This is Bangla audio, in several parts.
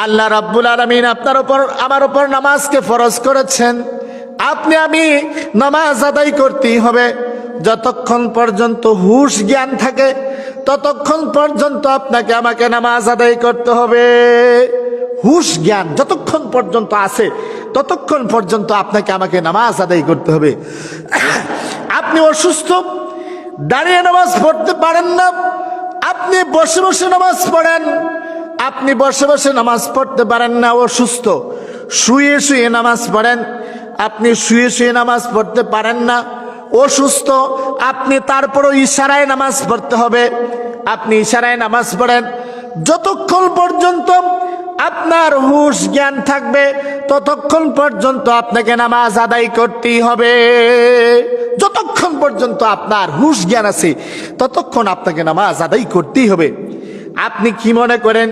আল্লাহ রাব্বুল আলামিন আপনার উপর আমার উপর নামাজকে ফরজ করেছেন। আপনি আমি নামাজ আদায় করতেই হবে। যতক্ষণ পর্যন্ত হুঁশ জ্ঞান থাকে ততক্ষণ পর্যন্ত আপনাকে আমাকে নামাজ আদায় করতে হবে। হুঁশ জ্ঞান যতক্ষণ পর্যন্ত আছে ততক্ষণ পর্যন্ত আপনাকে আমাকে নামাজ আদায় করতে হবে। আপনি অসুস্থ, দাঁড়িয়ে নামাজ পড়তে পারেন না, আপনি বসে বসে নামাজ পড়েন। আপনি বসে বসে নামাজ পড়তে পারেন না, অসুস্থ, শুয়ে শুয়ে নামাজ পড়েন। আপনি শুয়ে শুয়ে নামাজ পড়তে পারেন না, অসুস্থ, আপনি তারপরও ইশারায় নামাজ পড়তে হবে। আপনি ইশারায় নামাজ পড়েন। যতক্ষণ পর্যন্ত আপনার হুঁশ জ্ঞান থাকবে ততক্ষণ পর্যন্ত আপনাকে নামাজ আদায় করতেই হবে। যতক্ষণ পর্যন্ত আপনার হুঁশ জ্ঞান আছে ততক্ষণ আপনাকে নামাজ আদায় করতেই হবে। আপনি কি মনে করেন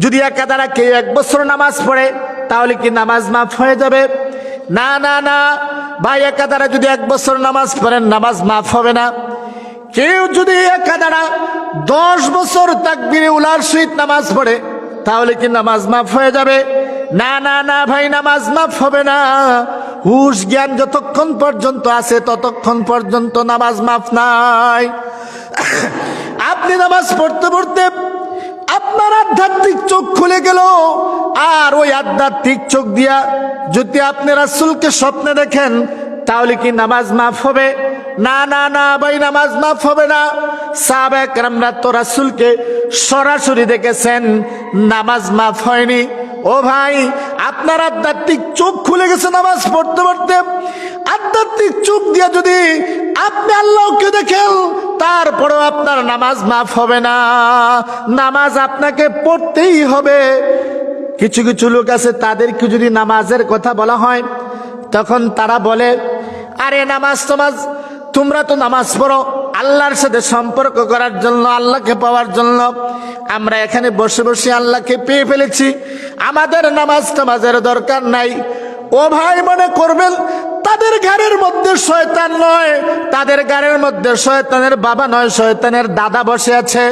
যদি একাধারা কেউ 1 বছর নামাজ পড়ে তাহলে কি নামাজ মাফ হয়ে যাবে? না না না ভাই, একাধারা যদি 1 বছর নামাজ পড়েন নামাজ মাফ হবে না। কেউ যদি একাধারা 10 বছর তাকবীরে উলার সহিত নামাজ পড়ে তাহলে কি নামাজ মাফ হয়ে যাবে? না না না ভাই, নামাজ মাফ হবে না। হুঁশ জ্ঞান যতক্ষণ পর্যন্ত আছে ততক্ষণ পর্যন্ত নামাজ মাফ নাই। আপনি নামাজ পড়তে পড়তে আপনার আধ্যাত্মিক চোখ খুলে গেল, আর ওই আধ্যাত্মিক চোখ দিয়া যদি আপনি রাসূলকে স্বপ্নে দেখেন তাহলে কি নামাজ মাফ হবে? না না না ভাই, নামাজ মাফ হবে না। সাহাবায়ে কেরামরা তো রাসূলকে সরাসরি দেখেছেন, নামাজ মাফ হয়নি। ও ভাই, আপনার আধ্যাত্মিক চোখ খুলে গেছে নামাজ পড়তে পড়তে। আধ্যাত্মিক চোখ দিয়ে যদি আপনি আল্লাহকে দেখেন তারপরেও আপনার নামাজ মাফ হবে না, নামাজ আপনাকে পড়তেই হবে। কিছু কিছু লোক আছে, তাদেরকে যদি নামাজের কথা বলা হয় তখন তারা বলে, আরে নামাজ তোমরা তো নামাজ পড়ো আল্লাহর সাথে সম্পর্ক করার জন্য, আল্লাহকে পাওয়ার জন্য। আমরা এখানে বসে বসে আল্লাহকে পেয়ে ফেলেছি, আমাদের নামাজের দরকার নাই। ও ভাই, মনে করবেন তাদের ঘরের মধ্যে শয়তান নয়, তাদের ঘরের মধ্যে শয়তানের বাবা নয়, শয়তানের দাদা বসে আছে।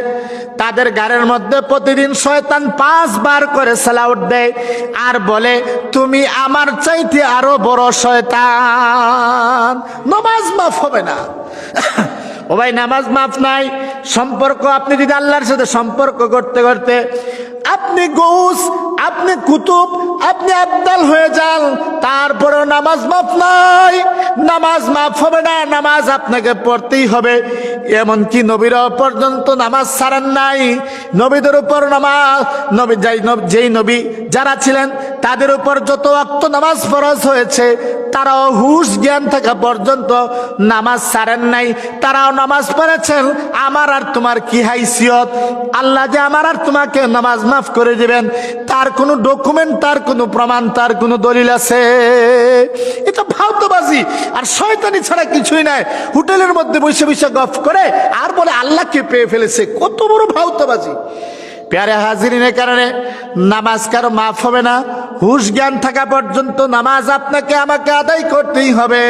তাদের ঘরের মধ্যে প্রতিদিন শয়তান 5 বার করে সালাউট দেয় আর বলে, তুমি আমার চাইতে আরো বড় শয়তান। নামাজ মাফ হবে না। ও ভাই, নামাজ মাফ নাই। সম্পর্ক, আপনি যদি আল্লাহর সাথে সম্পর্ক করতে করতে আপনি গৌস, আপনি কুতুব, আপনি আবদাল হয়ে যান, তারপরেও নামাজ মাফ নাই, নামাজ মাফ হবে না। নামাজ আপনাকে পড়তেই হবে। এমনকি নবীরা পর্যন্ত নামাজ ছাড়েন নাই। নবীদের উপর নামাজ, যেই নবী যারা ছিলেন তাদের উপর যত ওয়াক্ত নামাজ ফরজ হয়েছে তারাও হুঁশ জ্ঞান থাকা পর্যন্ত নামাজ ছাড়েন নাই, তারাও নামাজ পড়েছেন। আমার আর তোমার কি হাইসিয়ত? আল্লাহ যে আমার আর তোমাকে নামাজ মাফ করে দিবেন তার কোনো ডকুমেন্ট, তার কোনো প্রমাণ, তার কোনো দলিল আছে? এটা ফালতুবাজি আর শয়তানি ছাড়া কিছুই নাই। হোটেলের মধ্যে বসে বসে গফ করে আর বলে আল্লাহকে পেয়ে ফেলেছে, কত বড় ফালতুবাজি। প্যারে হাজিরিনের কারণে নামাজ কারো মাফ হবে না। হুঁশ জ্ঞান থাকা পর্যন্ত নামাজ আপনাকে আমাকে আদায় করতেই হবে।